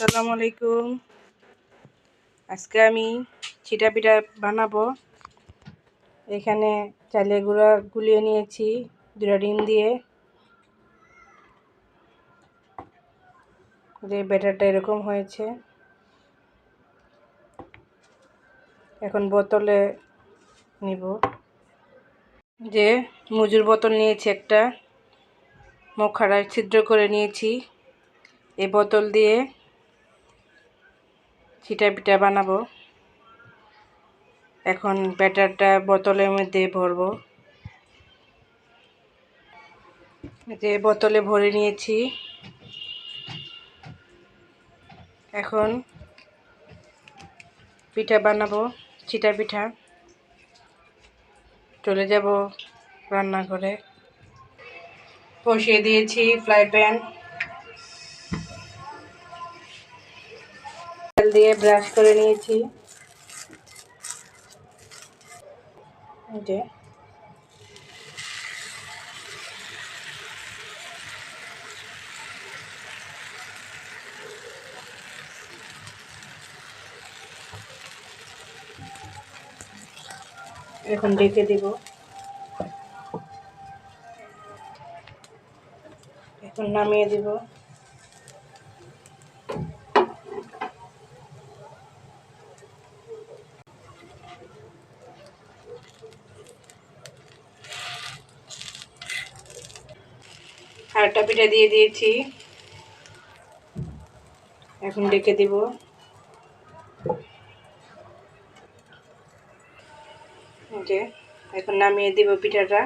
আসসালামু আলাইকুম। আজকে আমি চিটা পিঠা বানাবো। এখানে চালের গুঁড়া গুলিয়ে নিয়েছি 2টা ডিম দিয়ে। যে ব্যাটারটা এরকম হয়েছে। এখন বোতলে নিব। যে মুজুর বোতল নিয়েছি একটা, মুখখানা ছিদ্র করে নিয়েছি। এই বোতল দিয়ে চিটা পিঠা বানাবো। এখন ব্যাটারটা বোতলের মধ্যে ভরবো। যে বোতলে ভরে নিয়েছি। এখন পিঠা বানাবো, চিটা পিঠা। চলে যাব রান্নাঘরে। বসিয়ে দিয়েছি ফ্রাই প্যান। তেল দিয়ে ব্রাশ করে নিয়েছি। যে এখন ঢেকে দিব। এখন নামিয়ে দিব। আরেকটা পিঠা দিয়ে দিয়েছি। এখন ঢেকে দিব। যে এখন নামিয়ে দিব পিঠাটা।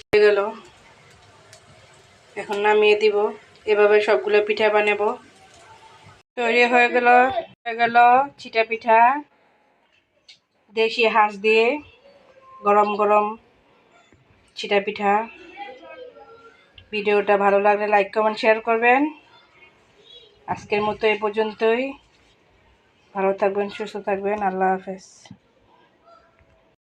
হয়ে গেল। এখন নামিয়ে দিব। এভাবে সবগুলো পিঠা বানাবো। তৈরি হয়ে গেল চিটা পিঠা। দেশি হাঁস দিয়ে গরম গরম চিটা পিঠা। ভিডিওটা ভালো লাগলে লাইক কমেন্ট শেয়ার করবেন। আজকের মতো এই পর্যন্তই। ভালো থাকবেন, সুস্থ থাকবেন। আল্লাহ হাফেজ।